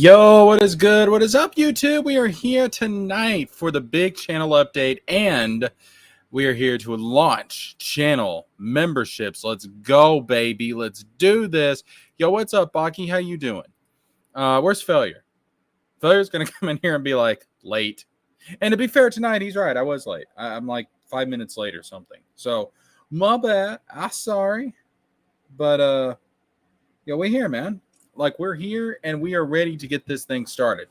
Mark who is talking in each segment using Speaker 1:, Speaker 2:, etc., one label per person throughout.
Speaker 1: Yo, what is good? What is up, YouTube? We are here tonight for the big channel update, and we are here to launch channel memberships. Let's go, baby. Let's do this. Yo, what's up, Baki? How you doing? Where's Failure? Failure's going to come in here and be like, late. And to be fair, tonight, he's right. I was late. I'm like 5 minutes late or something. So, my bad. I'm sorry. But, yo, we're here, man. Like, we're here and we are ready to get this thing started.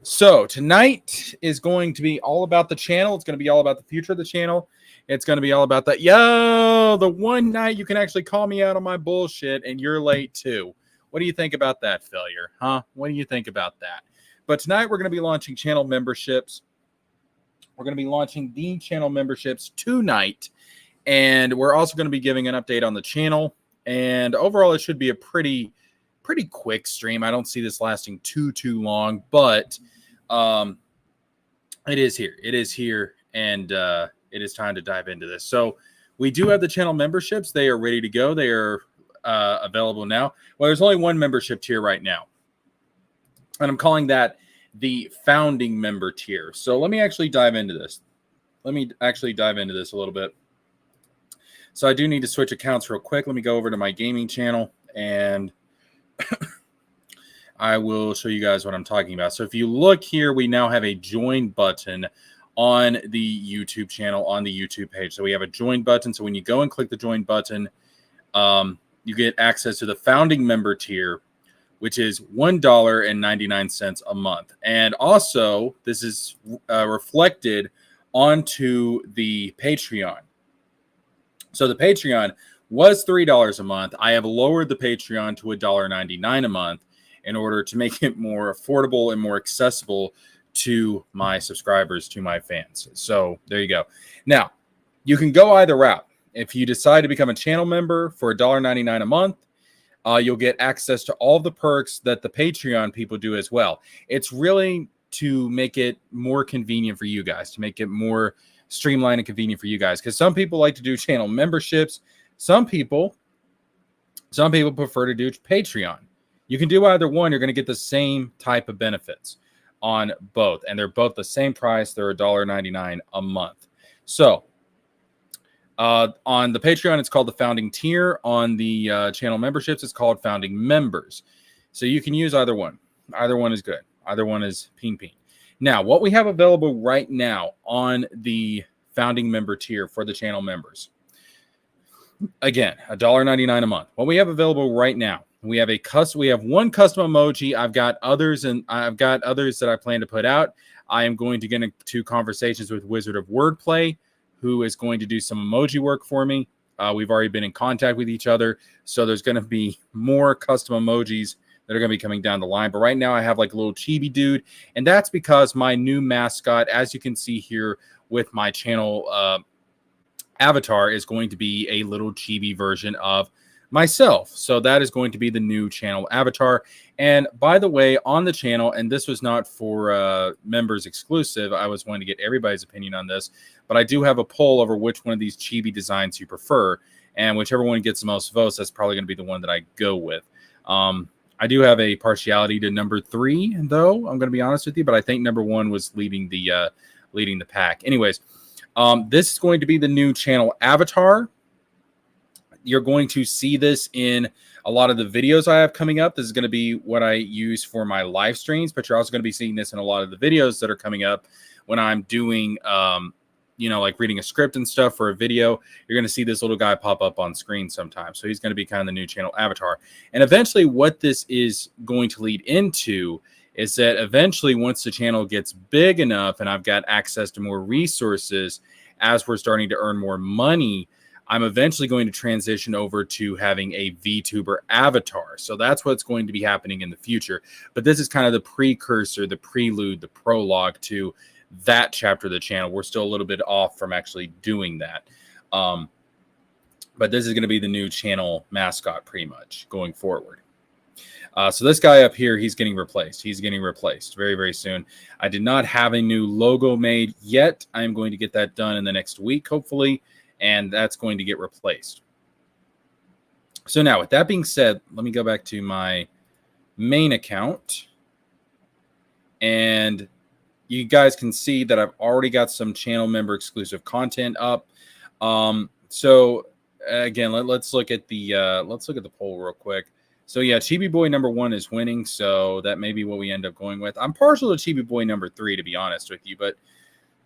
Speaker 1: So tonight is going to be all about the channel. It's going to be all about the future of the channel. It's going to be all about that. Yo, the one night you can actually call me out on my bullshit and you're late too. What do you think about that, Failure? Huh? What do you think about that? But tonight we're going to be launching channel memberships. We're going to be launching the channel memberships tonight. And we're also going to be giving an update on the channel. And overall, it should be a pretty quick stream. I don't see this lasting too long, but it is here. It is here, and it is time to dive into this. So we do have the channel memberships. They are ready to go. They are available now. Well, there's only one membership tier right now, and I'm calling that the founding member tier. So let me actually dive into this. Let me actually dive into this a little bit. So I do need to switch accounts real quick. Let me go over to my gaming channel, and I will show you guys what I'm talking about. So if you look here, we now have a join button on the YouTube channel, on the YouTube page. So we have a join button. So when you go and click the join button, you get access to the founding member tier, which is $1.99 a month. And also, this is reflected onto the Patreon. So the Patreon was $3 a month. I have lowered the Patreon to $1.99 a month in order to make it more affordable and more accessible to my subscribers, to my fans. So there you go. Now, you can go either route. If you decide to become a channel member for $1.99 a month, you'll get access to all the perks that the Patreon people do as well. It's really to make it more convenient for you guys, to make it more streamlined and convenient for you guys. Because some people like to do channel memberships. Some people prefer to do Patreon. You can do either one. You're going to get the same type of benefits on both. And they're both the same price. They're $1.99 a month. So on the Patreon, it's called the founding tier. On the channel memberships, it's called founding members. So you can use either one. Either one is good. Either one is peen. Now, what we have available right now on the founding member tier for the channel members. Again, $1.99 a month. What we have available right now, we have one custom emoji. I've got others that I plan to put out. I am going to get into conversations with Wizard of Wordplay, who is going to do some emoji work for me. We've already been in contact with each other, so there's going to be more custom emojis that are going to be coming down the line. But right now I have like a little chibi dude, and that's because my new mascot, as you can see here with my channel avatar, is going to be a little chibi version of myself. So that is going to be the new channel avatar. And by the way, on the channel, and this was not for members exclusive, I was going to get everybody's opinion on this, but I do have a poll over which one of these chibi designs you prefer, and whichever one gets the most votes, that's probably going to be the one that I go with. I do have a partiality to number 3, though, I'm going to be honest with you, but I think number 1 was leading the pack. Anyways, this is going to be the new channel avatar. You're going to see this in a lot of the videos I have coming up. This is going to be what I use for my live streams, but you're also going to be seeing this in a lot of the videos that are coming up when I'm doing, like reading a script and stuff for a video. You're going to see this little guy pop up on screen sometimes. So he's going to be kind of the new channel avatar. And eventually what this is going to lead into is that eventually once the channel gets big enough and I've got access to more resources, as we're starting to earn more money, I'm eventually going to transition over to having a VTuber avatar. So that's what's going to be happening in the future. But this is kind of the precursor, the prelude, the prologue to that chapter of the channel. We're still a little bit off from actually doing that. But this is going to be the new channel mascot pretty much going forward. So this guy up here, he's getting replaced. He's getting replaced very, very soon. I did not have a new logo made yet. I'm going to get that done in the next week, hopefully, and that's going to get replaced. So now, with that being said, let me go back to my main account. And you guys can see that I've already got some channel member exclusive content up. So again, let's look at the poll real quick. So yeah, Chibi Boy number 1 is winning, so that may be what we end up going with. I'm partial to Chibi Boy number 3, to be honest with you, but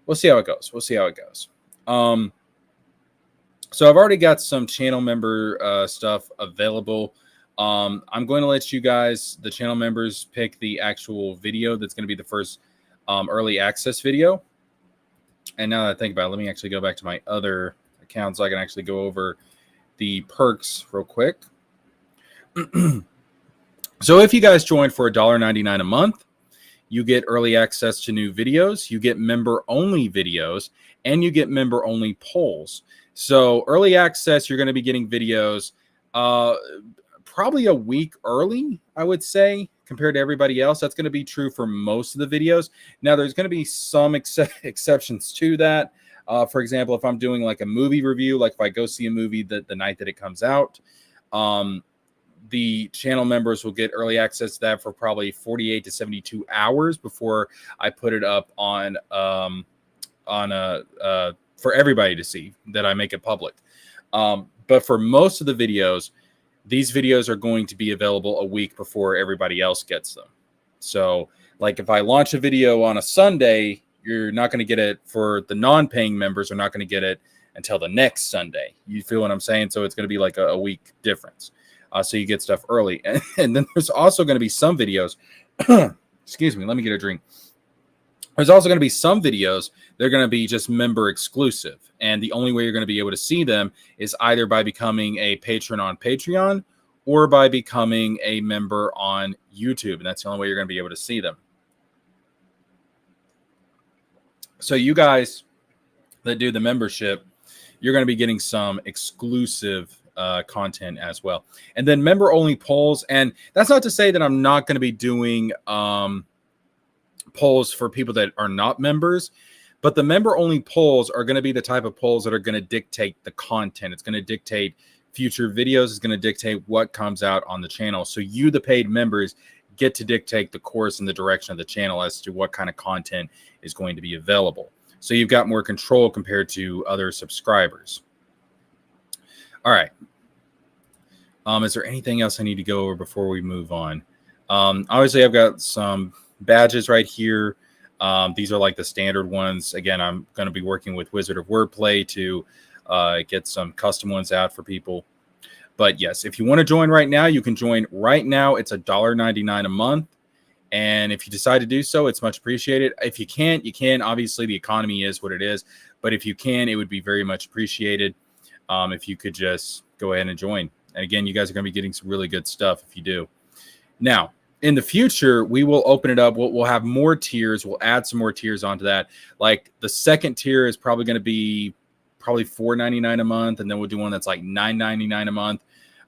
Speaker 1: we'll see how it goes. So I've already got some channel member stuff available. I'm going to let you guys, the channel members, pick the actual video that's going to be the first early access video. And now that I think about it, let me actually go back to my other account so I can actually go over the perks real quick. So if you guys join for $1.99 a month, you get early access to new videos, you get member-only videos, and you get member-only polls. So early access, you're going to be getting videos probably a week early, I would say, compared to everybody else. That's going to be true for most of the videos. Now, there's going to be some exceptions to that. For example, if I'm doing like a movie review, like if I go see a movie the night that it comes out, the channel members will get early access to that for probably 48 to 72 hours before I put it up on for everybody to see, that I make it public. But for most of the videos, these videos are going to be available a week before everybody else gets them. So like if I launch a video on a Sunday, you're not going to get it, for the non-paying members are not going to get it until the next Sunday. You feel what I'm saying? So it's going to be like a week difference. So you get stuff early. And then there's also going to be some videos. Excuse me, let me get a drink. There's also going to be some videos they're going to be just member exclusive. And the only way you're going to be able to see them is either by becoming a patron on Patreon or by becoming a member on YouTube. And that's the only way you're going to be able to see them. So you guys that do the membership, you're going to be getting some exclusive content as well. And then member only polls. And that's not to say that I'm not going to be doing polls for people that are not members, but the member only polls are going to be the type of polls that are going to dictate the content. It's going to dictate future videos. It's going to dictate what comes out on the channel. So you, the paid members, get to dictate the course and the direction of the channel as to what kind of content is going to be available. So you've got more control compared to other subscribers. All right. Is there anything else I need to go over before we move on? Obviously, I've got some badges right here. These are like the standard ones. Again, I'm going to be working with Wizard of Wordplay to get some custom ones out for people. But yes, if you want to join right now, you can join right now. It's $1.99 a month. And if you decide to do so, it's much appreciated. If you can't, you can. Obviously, the economy is what it is. But if you can, it would be very much appreciated if you could just go ahead and join. And again, you guys are going to be getting some really good stuff if you do. Now, in the future, we will open it up. We'll have more tiers. We'll add some more tiers onto that. Like the second tier is probably going to be probably $4.99 a month. And then we'll do one that's like $9.99 a month.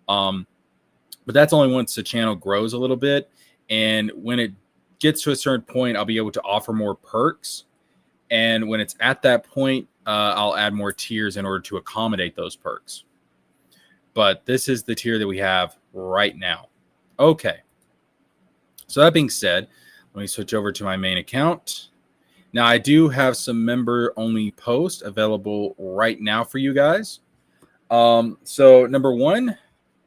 Speaker 1: But that's only once the channel grows a little bit. And when it gets to a certain point, I'll be able to offer more perks. And when it's at that point, I'll add more tiers in order to accommodate those perks. But this is the tier that we have right now. Okay. So that being said, let me switch over to my main account. Now, I do have some member-only posts available right now for you guys. So number one,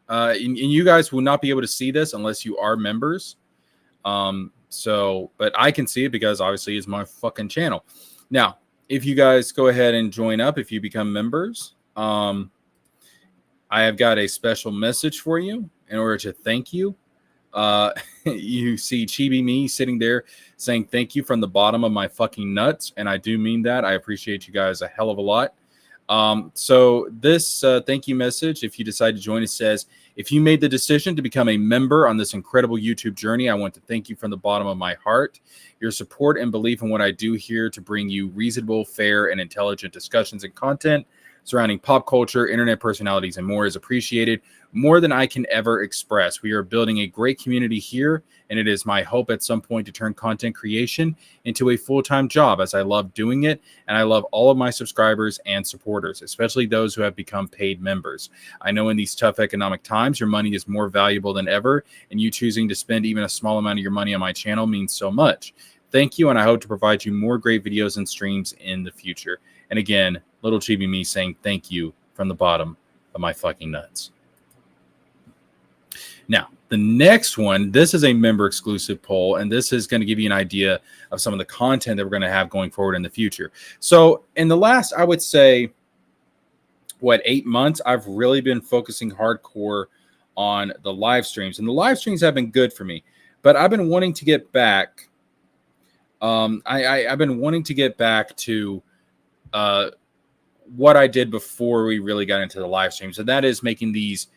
Speaker 1: and you guys will not be able to see this unless you are members. But I can see it because obviously it's my fucking channel. Now, if you guys go ahead and join up, if you become members, I have got a special message for you in order to thank you. You see Chibi me sitting there saying thank you from the bottom of my fucking nuts. And I do mean that. I appreciate you guys a hell of a lot. So this thank you message, if you decide to join, it says, if you made the decision to become a member on this incredible YouTube journey, I want to thank you from the bottom of my heart. Your support and belief in what I do here to bring you reasonable, fair, and intelligent discussions and content surrounding pop culture, internet personalities, and more is appreciated more than I can ever express. We are building a great community here, and it is my hope at some point to turn content creation into a full-time job, as I love doing it, and I love all of my subscribers and supporters, especially those who have become paid members. I know in these tough economic times, your money is more valuable than ever, and you choosing to spend even a small amount of your money on my channel means so much. Thank you, and I hope to provide you more great videos and streams in the future. And again, little chibi me saying thank you from the bottom of my fucking nuts. Now, the next one, this is a member exclusive poll, and this is going to give you an idea of some of the content that we're going to have going forward in the future. So in the last, I would say, 8 months, I've really been focusing hardcore on the live streams, and the live streams have been good for me, but I've been wanting to get back. I've been wanting to get back to what I did before we really got into the live streams, and that is making these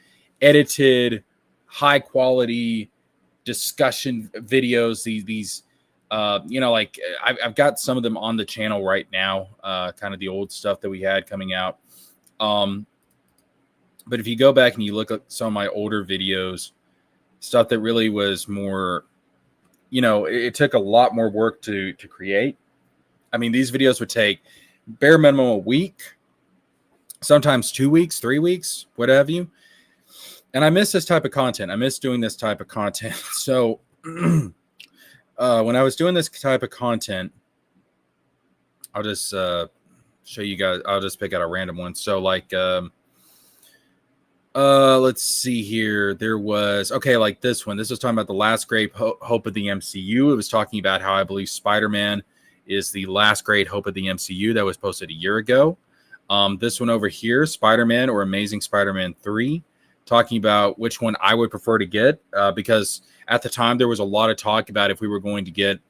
Speaker 1: edited, high quality discussion videos. These like I've got some of them on the channel right now, kind of the old stuff that we had coming out. But if you go back and you look at some of my older videos, stuff that really was more, it took a lot more work to create. I mean, these videos would take bare minimum a week, sometimes 2 weeks, 3 weeks, what have you. And I miss this type of content. I miss doing this type of content. So when I was doing this type of content, I'll just show you guys. I'll just pick out a random one. So like, let's see here. There was, like this one. This was talking about the last great hope of the MCU. It was talking about how I believe Spider-Man is the last great hope of the MCU. That was posted a year ago. This one over here, Spider-Man or Amazing Spider-Man 3, talking about which one I would prefer to get, because at the time there was a lot of talk about if we were going to get,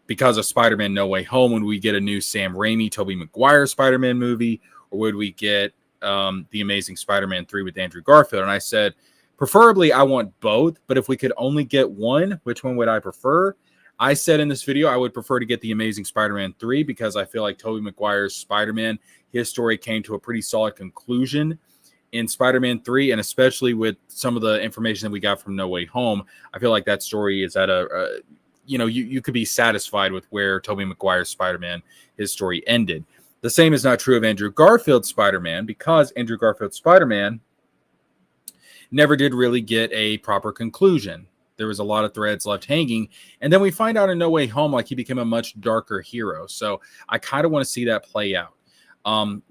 Speaker 1: because of Spider-Man No Way Home, would we get a new Sam Raimi, Tobey Maguire Spider-Man movie, or would we get the Amazing Spider-Man 3 with Andrew Garfield? And I said, preferably I want both, but if we could only get one, which one would I prefer? I said in this video, I would prefer to get the Amazing Spider-Man 3 because I feel like Tobey Maguire's Spider-Man, his story came to a pretty solid conclusion in Spider-Man 3, and especially with some of the information that we got from No Way Home, I feel like that story is at you could be satisfied with where Tobey Maguire's Spider-Man, his story ended. The same is not true of Andrew Garfield's Spider-Man, because Andrew Garfield's Spider-Man never did really get a proper conclusion. There was a lot of threads left hanging, and then we find out in No Way Home, like, he became a much darker hero. So I kind of want to see that play out.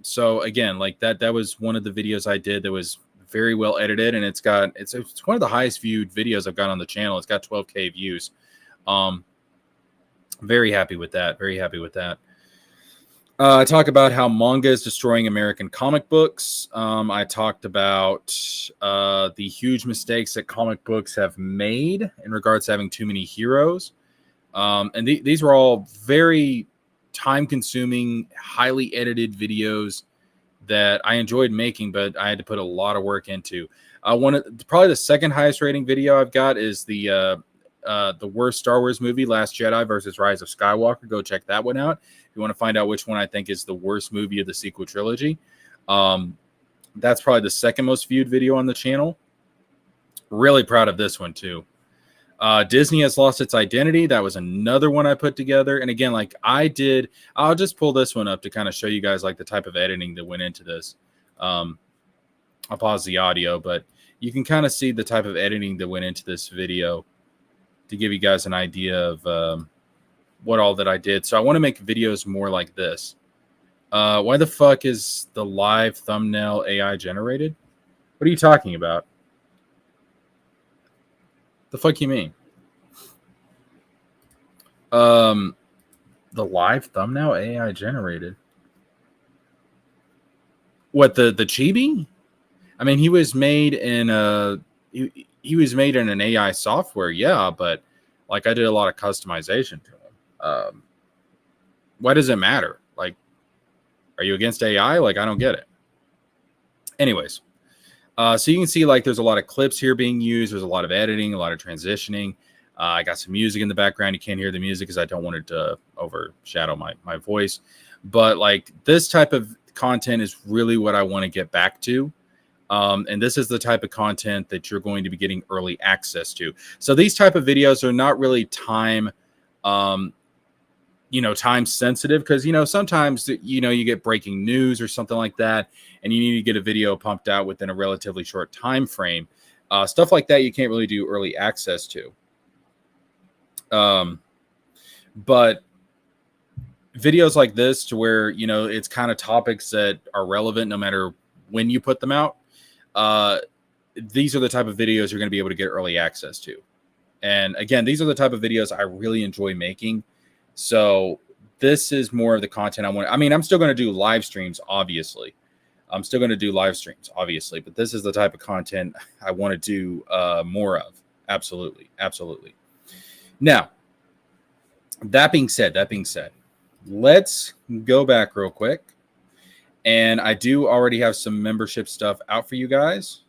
Speaker 1: So again, like that was one of the videos I did that was very well edited, and it's one of the highest viewed videos I've got on the channel. It's got 12K views. Very happy with that. Very happy with that. I talk about how manga is destroying American comic books. I talked about the huge mistakes that comic books have made in regards to having too many heroes. And these were all very time-consuming, highly edited videos that I enjoyed making, but I had to put a lot of work into. Probably the second highest rating video I've got is the worst Star Wars movie, Last Jedi versus Rise of Skywalker. Go check that one out if you want to find out which one I think is the worst movie of the sequel trilogy. That's probably the second most viewed video on the channel. Really proud of this one too. Disney has lost its identity. That was another one I put together. And again, like I'll just pull this one up to kind of show you guys like the type of editing that went into this. I'll pause the audio, but you can kind of see the type of editing that went into this video to give you guys an idea of what all that I did. So I want to make videos more like this. Why the fuck is the live thumbnail AI generated? What are you talking about? The fuck you mean? The live thumbnail AI generated? What, the chibi? I mean, he was made in he was made in an AI software, yeah, but like I did a lot of customization to him. Why does it matter? Like, are you against AI? Like, I don't get it. Anyways, so you can see like there's a lot of clips here being used. There's a lot of editing, a lot of transitioning. I got some music in the background. You can't hear the music because I don't want it to overshadow my voice. But like this type of content is really what I want to get back to. And this is the type of content that you're going to be getting early access to. So these type of videos are not really time sensitive, because, sometimes, you get breaking news or something like that, and you need to get a video pumped out within a relatively short time frame. Stuff like that, you can't really do early access to. But videos like this, to where, you know, it's kind of topics that are relevant no matter when you put them out, these are the type of videos you're going to be able to get early access to. And again, these are the type of videos I really enjoy making. So this is more of the content I want. I mean, I'm still going to do live streams, obviously. I'm still going to do live streams, obviously, but this is the type of content I want to do more of. Absolutely. Absolutely. Now, that being said, let's go back real quick. And I do already have some membership stuff out for you guys.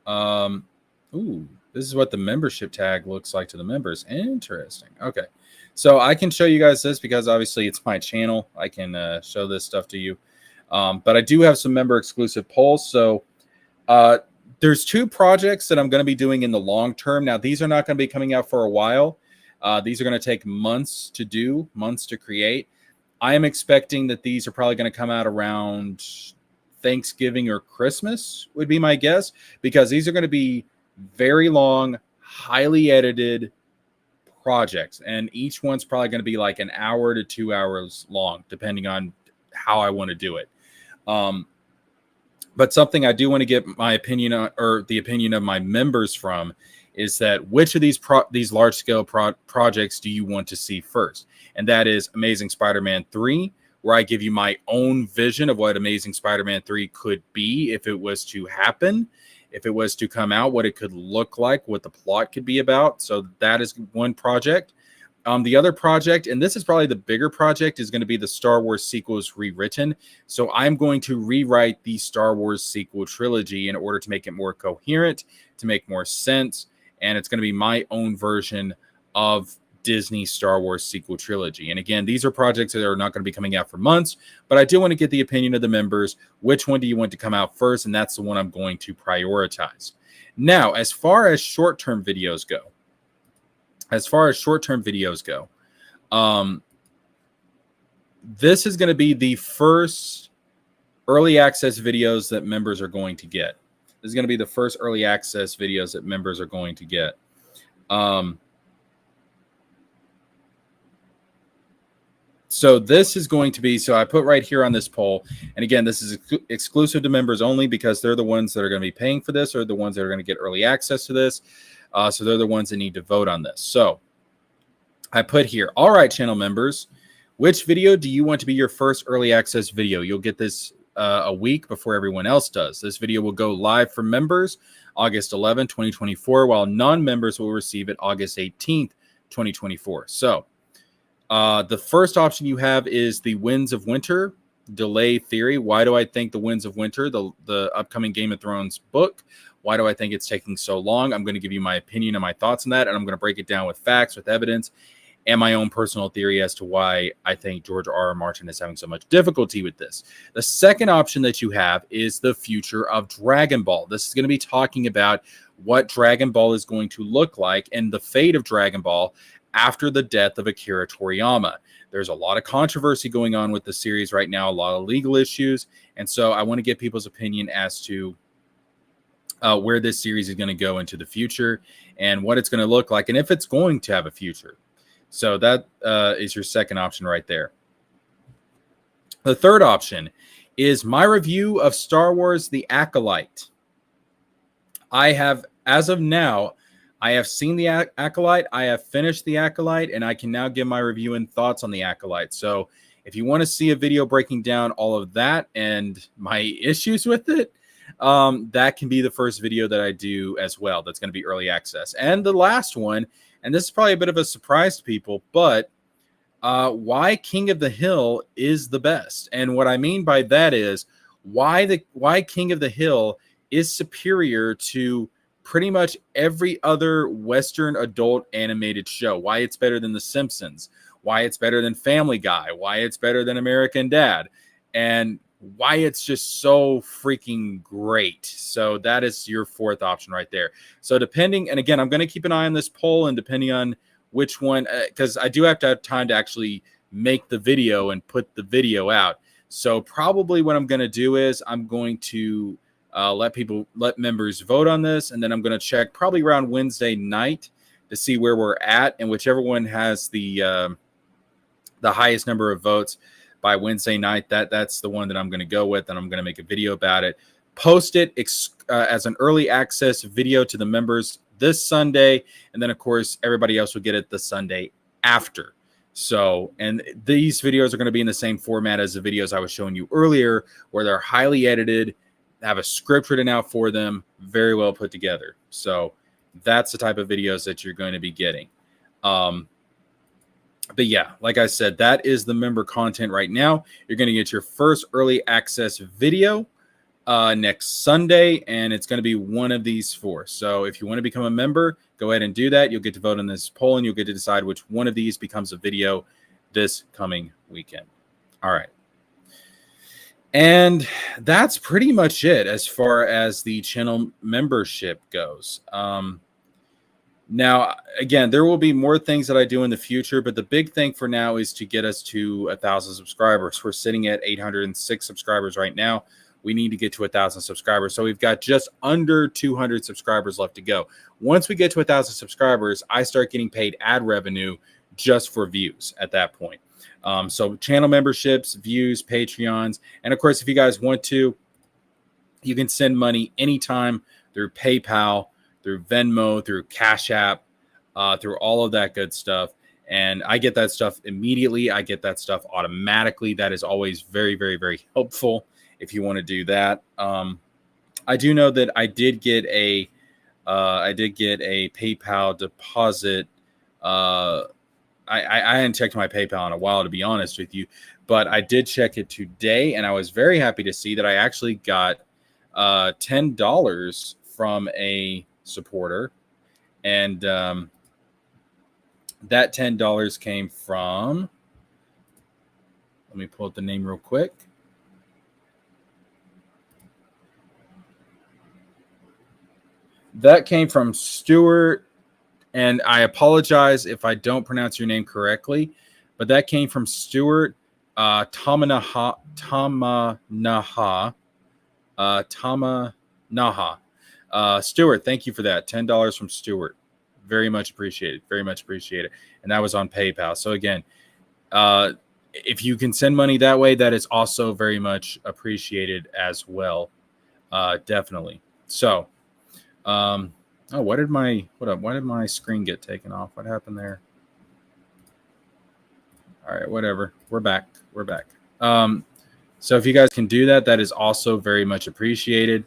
Speaker 1: Ooh, this is what the membership tag looks like to the members. Interesting. Okay. So I can show you guys this because obviously it's my channel. I can show this stuff to you. But I do have some member exclusive polls. So there's 2 projects that I'm going to be doing in the long term. Now, these are not going to be coming out for a while. These are going to take months to do, months to create. I am expecting that these are probably going to come out around Thanksgiving or Christmas would be my guess, because these are going to be very long, highly edited projects. And each one's probably going to be like an hour to 2 hours long, depending on how I want to do it. But something I do want to get my opinion on, or the opinion of my members from, is that which of these large scale projects do you want to see first? And that is Amazing Spider-Man 3, where I give you my own vision of what Amazing Spider-Man 3 could be if it was to happen, if it was to come out, what it could look like, what the plot could be about. So that is one project. The other project, and this is probably the bigger project, is going to be the Star Wars sequels rewritten. So I'm going to rewrite the Star Wars sequel trilogy in order to make it more coherent, to make more sense. And it's going to be my own version of Disney Star Wars sequel trilogy. And again, these are projects that are not going to be coming out for months, but I do want to get the opinion of the members. Which one do you want to come out first? And that's the one I'm going to prioritize. Now, as far as short-term videos go, this is going to be the first early access videos that members are going to get. This is going to be the first early access videos that members are going to get. So this is going to be, so I put right here on this poll, and again, this is exclusive to members only, because they're the ones that are going to be paying for this, or the ones that are going to get early access to this. So they're the ones that need to vote on this. So I put here, all right, channel members, which video do you want to be your first early access video? You'll get this a week before everyone else does. This video will go live for members August 11, 2024, while non-members will receive it August 18th, 2024. So the first option you have is the Winds of Winter delay theory. Why do I think the Winds of Winter, the upcoming Game of Thrones book, why do I think it's taking so long? I'm going to give you my opinion and my thoughts on that, and I'm going to break it down with facts, with evidence, and my own personal theory as to why I think George R.R. Martin is having so much difficulty with this. The second option that you have is the future of Dragon Ball. This is going to be talking about what Dragon Ball is going to look like and the fate of Dragon Ball after the death of Akira Toriyama. There's a lot of controversy going on with the series right now, a lot of legal issues, and so I want to get people's opinion as to where this series is going to go into the future and what it's going to look like, and if it's going to have a future. So that is your second option right there. The third option is my review of Star Wars The Acolyte. I have, as of now, I have seen The Acolyte, I have finished The Acolyte, and I can now give my review and thoughts on The Acolyte. So if you want to see a video breaking down all of that and my issues with it, that can be the first video that I do as well. That's going to be early access. And the last one, and this is probably a bit of a surprise to people, but why King of the Hill is the best. And what I mean by that is why King of the Hill is superior to pretty much every other Western adult animated show. Why it's better than The Simpsons. Why it's better than Family Guy. Why it's better than American Dad. And why it's just so freaking great. So that is your fourth option right there. So depending, and again, I'm going to keep an eye on this poll, and depending on which one, because I do have to have time to actually make the video and put the video out. So probably what I'm going to do is I'm going to let members vote on this, and then I'm going to check probably around Wednesday night, to see where we're at, and whichever one has the highest number of votes by Wednesday night, that's the one that I'm going to go with, and I'm going to make a video about it. Post it as an early access video to the members this Sunday, and then of course everybody else will get it the Sunday after. So, and these videos are going to be in the same format as the videos I was showing you earlier, where they're highly edited, have a script written out for them, very well put together. So that's the type of videos that you're going to be getting. But yeah, like I said, that is the member content right now. You're going to get your first early access video next Sunday, and it's going to be one of these four. So if you want to become a member, go ahead and do that. You'll get to vote in this poll, and you'll get to decide which one of these becomes a video this coming weekend. All right. And that's pretty much it as far as the channel membership goes. Now, again, there will be more things that I do in the future, but the big thing for now is to get us to 1,000 subscribers. We're sitting at 806 subscribers right now. We need to get to 1,000 subscribers. So we've got just under 200 subscribers left to go. Once we get to 1,000 subscribers, I start getting paid ad revenue just for views at that point. So channel memberships, views, Patreons. And of course, if you guys want to, you can send money anytime through PayPal, through Venmo, through Cash App, through all of that good stuff. And I get that stuff immediately. I get that stuff automatically. That is always very, very, very helpful if you want to do that. I do know that I did get a PayPal deposit. I hadn't checked my PayPal in a while, to be honest with you, but I did check it today, and I was very happy to see that I actually got $10 from a supporter, and that $10 came from, let me pull up the name real quick. That came from Stuart, and I apologize if I don't pronounce your name correctly, but that came from Stuart Tamanaha. Stuart, thank you for that. $10 from Stuart. Very much appreciated. Very much appreciated. And that was on PayPal. So again, if you can send money that way, that is also very much appreciated as well. Definitely. So, why did my screen get taken off? What happened there? All right, whatever. We're back. So if you guys can do that, that is also very much appreciated.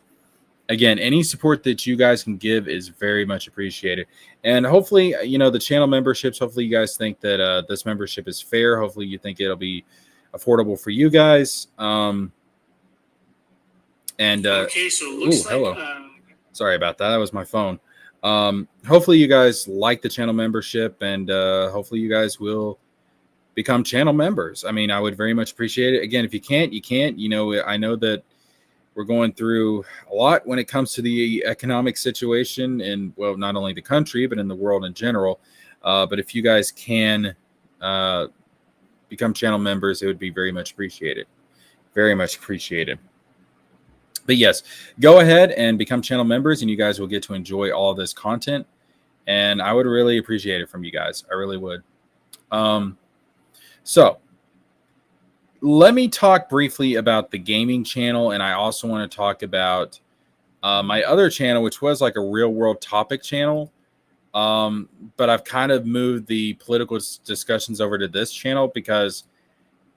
Speaker 1: Again, any support that you guys can give is very much appreciated. And hopefully, the channel memberships, hopefully you guys think that this membership is fair. Hopefully you think it'll be affordable for you guys. Okay, so it looks hello. Sorry about that. That was my phone. Hopefully you guys like the channel membership, and hopefully you guys will become channel members. I mean, I would very much appreciate it. Again, if you can't, you can't. I know that we're going through a lot when it comes to the economic situation, and well, not only the country, but in the world in general. But if you guys can become channel members, it would be very much appreciated. Very much appreciated. But yes, go ahead and become channel members, and you guys will get to enjoy all of this content. And I would really appreciate it from you guys. I really would. So let me talk briefly about the gaming channel, and I also want to talk about my other channel, which was like a real world topic channel. But I've kind of moved the political discussions over to this channel because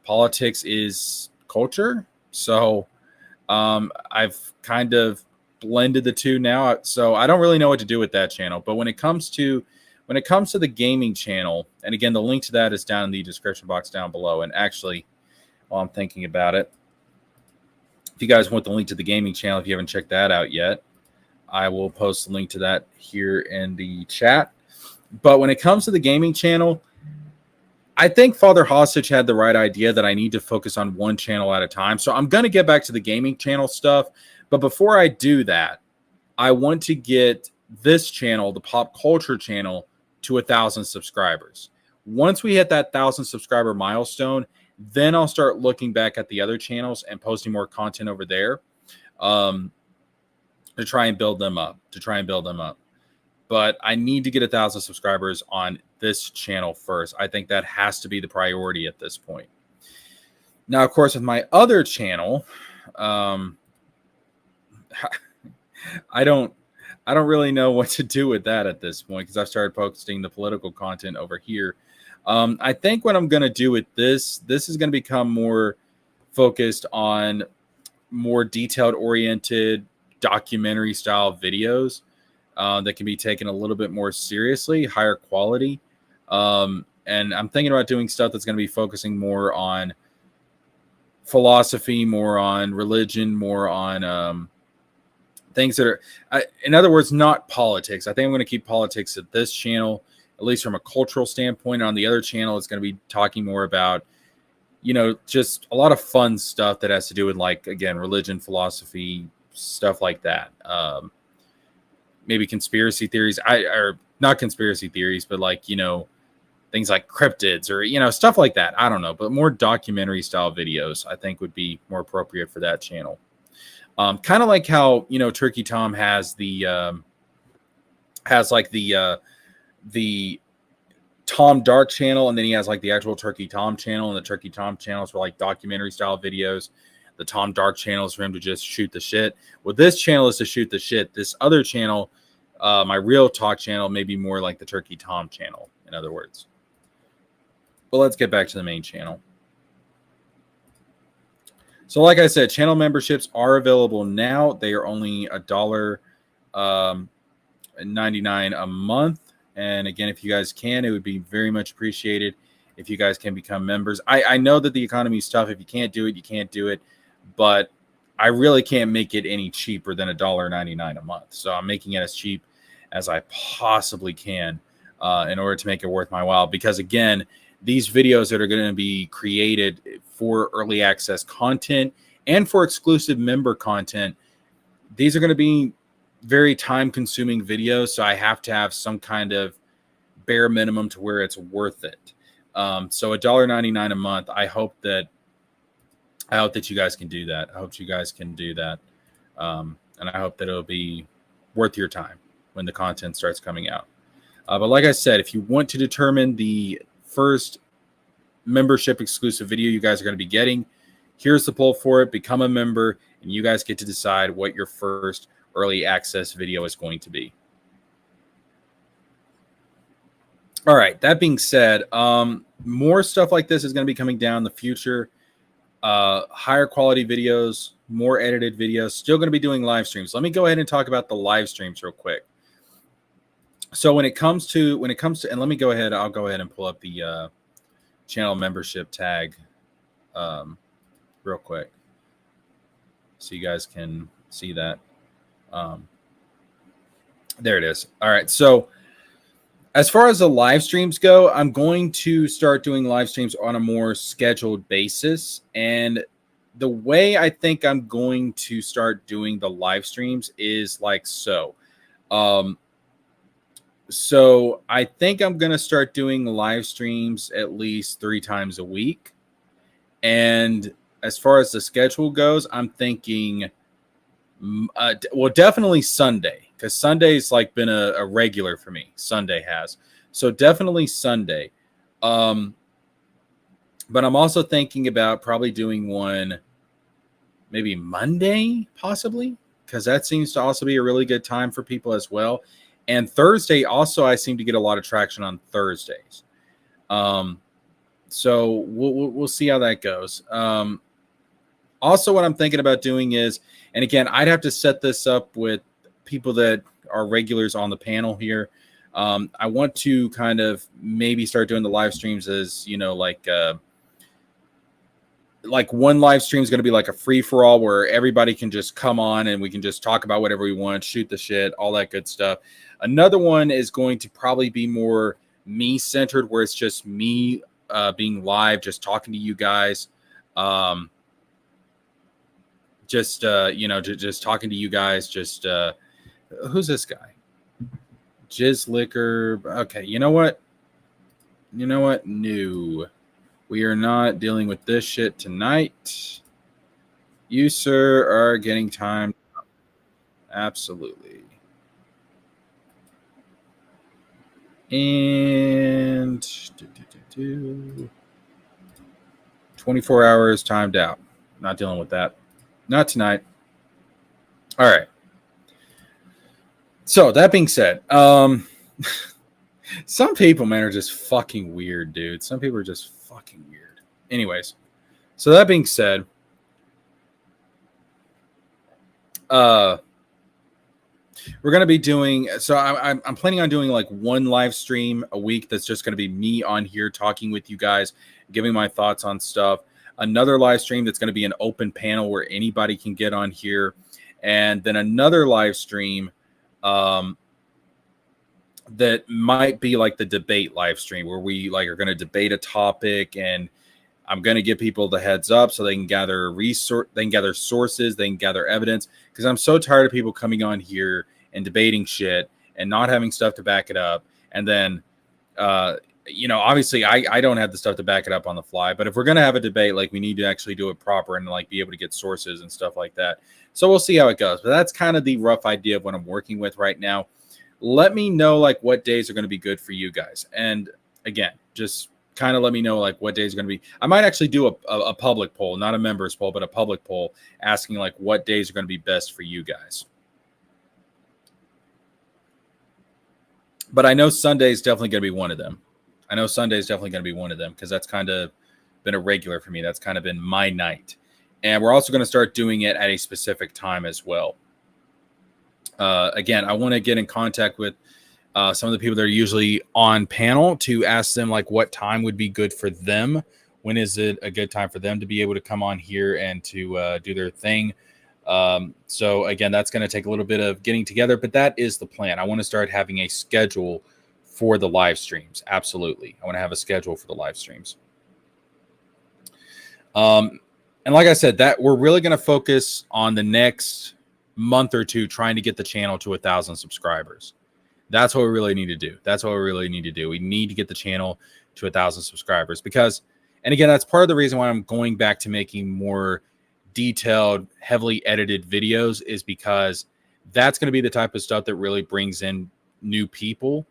Speaker 1: politics is culture. So I've kind of blended the two now. So I don't really know what to do with that channel. But when it comes to the gaming channel, and again, the link to that is down in the description box down below. And actually, while I'm thinking about it, if you guys want the link to the gaming channel, if you haven't checked that out yet, I will post the link to that here in the chat. But when it comes to the gaming channel, I think Father Hostage had the right idea that I need to focus on one channel at a time. So I'm going to get back to the gaming channel stuff. But before I do that, I want to get this channel, the pop culture channel, to 1,000 subscribers. Once we hit that 1,000 subscriber milestone, then I'll start looking back at the other channels and posting more content over there to try and build them up. but I need to get 1,000 subscribers on this channel first. I think that has to be the priority at this point. Now, of course, with my other channel, I don't really know what to do with that at this point, because I've started posting the political content over here. I think what I'm going to do with this is going to become more focused on more detailed oriented documentary style videos that can be taken a little bit more seriously, higher quality. And I'm thinking about doing stuff that's going to be focusing more on philosophy, more on religion, more on things that are, in other words, not politics. I think I'm going to keep politics at this channel, at least from a cultural standpoint. On the other channel, it's going to be talking more about, you know, just a lot of fun stuff that has to do with, like, again, religion, philosophy, stuff like that. Maybe conspiracy theories, or not conspiracy theories, but, like, you know, things like cryptids or, you know, stuff like that. I don't know, but more documentary style videos I think would be more appropriate for that channel. Kind of like how, you know, Turkey Tom has the Tom Dark channel, and then he has like the actual Turkey Tom channel, and the Turkey Tom channel is for like documentary style videos. The Tom Dark channel is for him to just shoot the shit. Well, this channel is to shoot the shit. This other channel, my Real Talk channel, may be more like the Turkey Tom channel, in other words. But let's get back to the main channel. So like I said, channel memberships are available now. They are only $1.99 a month. And again, if you guys can, it would be very much appreciated if you guys can become members. I know that the economy is tough. If you can't do it, you can't do it. But I really can't make it any cheaper than $1.99 a month. So I'm making it as cheap as I possibly can in order to make it worth my while. Because again, these videos that are going to be created for early access content and for exclusive member content, these are going to be very time consuming videos. So I have to have some kind of bare minimum to where it's worth it. So $1.99 a month. I hope that you guys can do that. I hope you guys can do that. And I hope that it'll be worth your time when the content starts coming out. But like I said, if you want to determine the first membership exclusive video you guys are going to be getting, here's the poll for it. Become a member, and you guys get to decide what your first early access video is going to be. All right, that being said, more stuff like this is going to be coming down in the future. Higher quality videos, more edited videos, still going to be doing live streams. Let me go ahead and talk about the live streams real quick. So when it comes to, and let me go ahead, I'll go ahead and pull up the channel membership tag real quick so you guys can see that. There it is. All right. So as far as the live streams go, I'm going to start doing live streams on a more scheduled basis. And the way I think I'm going to start doing the live streams is like so. So I think I'm going to start doing live streams at least 3 times a week. And as far as the schedule goes, I'm thinking, well, definitely Sunday, because Sunday's like been a regular for me. Sunday has. So definitely Sunday. But I'm also thinking about probably doing one maybe Monday, possibly, because that seems to also be a really good time for people as well. And Thursday also, I seem to get a lot of traction on Thursdays. So we'll see how that goes. Also, what I'm thinking about doing is, and again, I'd have to set this up with people that are regulars on the panel here. I want to kind of maybe start doing the live streams as, you know, like one live stream is going to be like a free for all where everybody can just come on and we can just talk about whatever we want, shoot the shit, all that good stuff. Another one is going to probably be more me centered, where it's just me being live, just talking to you guys. Just talking to you guys. Just who's this guy? Jizz Liquor. Okay, you know what? No, we are not dealing with this shit tonight. You, sir, are getting time. Absolutely. And 24 hours timed out. Not dealing with that. Not tonight. All right. So that being said, some people, man, are just fucking weird, dude. Some people are just fucking weird. Anyways, so that being said, we're gonna be doing. So I'm planning on doing like one live stream a week. That's just gonna be me on here talking with you guys, giving my thoughts on stuff. Another live stream that's gonna be an open panel where anybody can get on here, and then another live stream. That might be like the debate live stream where we like are going to debate a topic, and I'm going to give people the heads up so they can gather sources, they can gather evidence, because I'm so tired of people coming on here and debating shit and not having stuff to back it up. And then, obviously I don't have the stuff to back it up on the fly, but if we're going to have a debate, like we need to actually do it proper and like be able to get sources and stuff like that. So we'll see how it goes. But that's kind of the rough idea of what I'm working with right now. Let me know like what days are going to be good for you guys. And again, just kind of let me know like what days are going to be. I might actually do a public poll, not a members poll, but a public poll asking like what days are going to be best for you guys. But I know Sunday is definitely going to be one of them. Because that's kind of been a regular for me. That's kind of been my night. And we're also going to start doing it at a specific time as well. Again, I want to get in contact with some of the people that are usually on panel to ask them like what time would be good for them. When is it a good time for them to be able to come on here and to do their thing? So again, that's going to take a little bit of getting together, but that is the plan. I want to start having a schedule for the live streams. Absolutely. I want to have a schedule for the live streams. And like I said, that we're really going to focus on the next month or two trying to get the channel to 1,000 subscribers. That's what we really need to do. We need to get the channel to 1,000 subscribers because, and again, that's part of the reason why I'm going back to making more detailed, heavily edited videos, is because that's going to be the type of stuff that really brings in new people.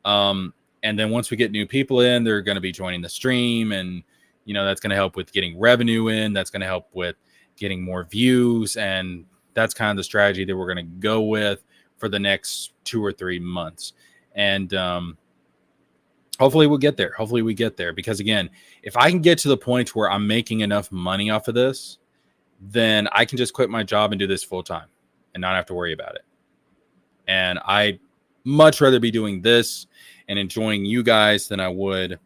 Speaker 1: And then once we get new people in, they're going to be joining the stream, and that's going to help with getting revenue in. That's going to help with getting more views, and that's kind of the strategy that we're going to go with for the next 2 or 3 months. And hopefully we get there. Because again, if I can get to the point where I'm making enough money off of this, then I can just quit my job and do this full time and not have to worry about it. And I'd much rather be doing this and enjoying you guys than I would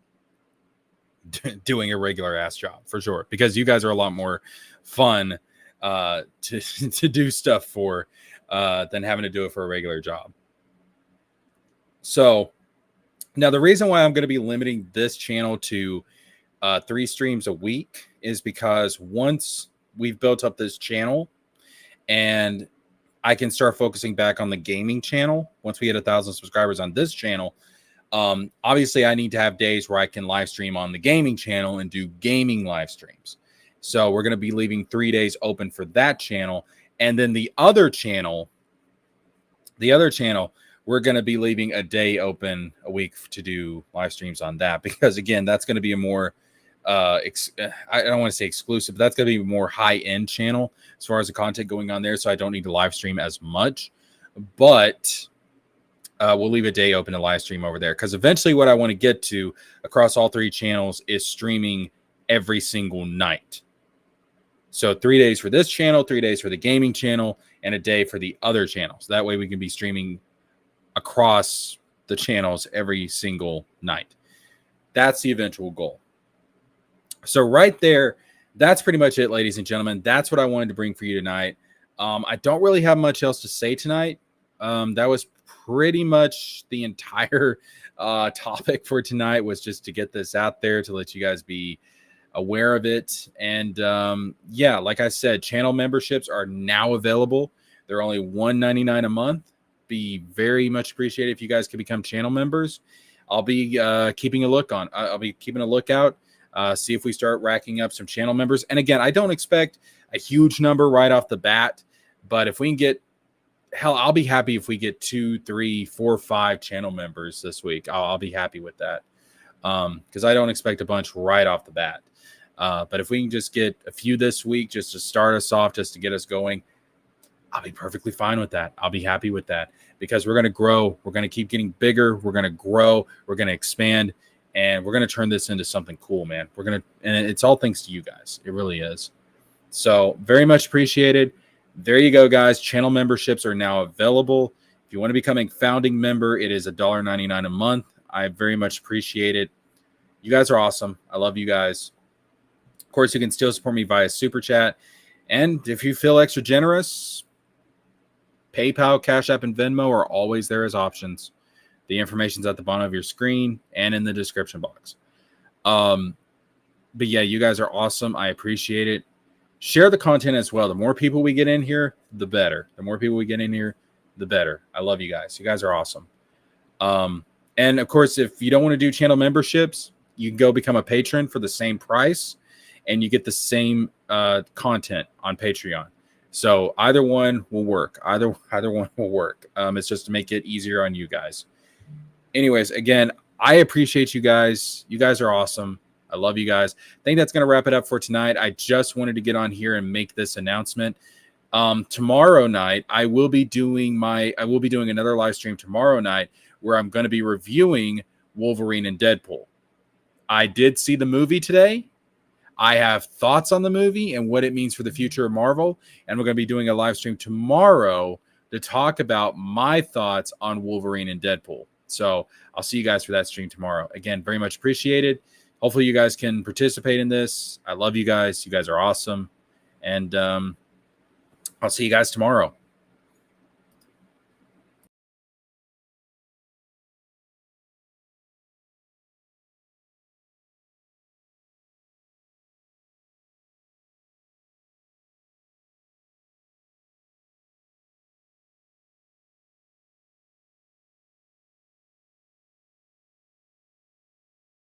Speaker 1: doing a regular ass job, for sure. Because you guys are a lot more fun to do stuff for than having to do it for a regular job. So now the reason why I'm going to be limiting this channel to 3 streams a week is because once we've built up this channel and I can start focusing back on the gaming channel, once we hit 1,000 subscribers on this channel, obviously I need to have days where I can live stream on the gaming channel and do gaming live streams. So we're going to be leaving 3 days open for that channel. And then the other channel, we're going to be leaving a day open a week to do live streams on that. Because again, that's going to be a more, I don't want to say exclusive, but that's going to be a more high-end channel as far as the content going on there. So I don't need to live stream as much. But we'll leave a day open to live stream over there. Because eventually what I want to get to across all 3 channels is streaming every single night. So 3 days for this channel, 3 days for the gaming channel, and a day for the other channels. That way we can be streaming across the channels every single night. That's the eventual goal. So right there, that's pretty much it, ladies and gentlemen. That's what I wanted to bring for you tonight. I don't really have much else to say tonight. That was pretty much the entire topic for tonight, was just to get this out there to let you guys be aware of it. And yeah, like I said, channel memberships are now available. They're only $1.99 a month. Be very much appreciated if you guys can become channel members. I'll be keeping a lookout, see if we start racking up some channel members. And again, I don't expect a huge number right off the bat, but if we can get hell, I'll be happy if we get 2, 3, 4, 5 channel members this week. I'll be happy with that. Because I don't expect a bunch right off the bat. But if we can just get a few this week, just to start us off, just to get us going, I'll be perfectly fine with that. I'll be happy with that, because we're going to grow. We're going to keep getting bigger. We're going to grow. We're going to expand, and we're going to turn this into something cool, man. And it's all thanks to you guys. It really is. So very much appreciated. There you go, guys. Channel memberships are now available. If you want to become a founding member, it is $1.99 a month. I very much appreciate it. You guys are awesome. I love you guys. Of course, you can still support me via Super Chat. And if you feel extra generous, PayPal, Cash App, and Venmo are always there as options. The information's at the bottom of your screen and in the description box. But yeah, you guys are awesome. I appreciate it. Share the content as well. The more people we get in here, the better. The more people we get in here, the better. I love you guys. You guys are awesome. And of course, if you don't want to do channel memberships, you can go become a patron for the same price, and you get the same content on Patreon. So either one will work. Either one will work. It's just to make it easier on you guys. Anyways, again, I appreciate you guys. You guys are awesome. I love you guys. I think that's going to wrap it up for tonight. I just wanted to get on here and make this announcement. Tomorrow night, I will be doing another live stream tomorrow night where I'm going to be reviewing Wolverine and Deadpool. I did see the movie today. I have thoughts on the movie and what it means for the future of Marvel. And we're going to be doing a live stream tomorrow to talk about my thoughts on Wolverine and Deadpool. So I'll see you guys for that stream tomorrow. Again, very much appreciated. Hopefully you guys can participate in this. I love you guys. You guys are awesome. And I'll see you guys tomorrow.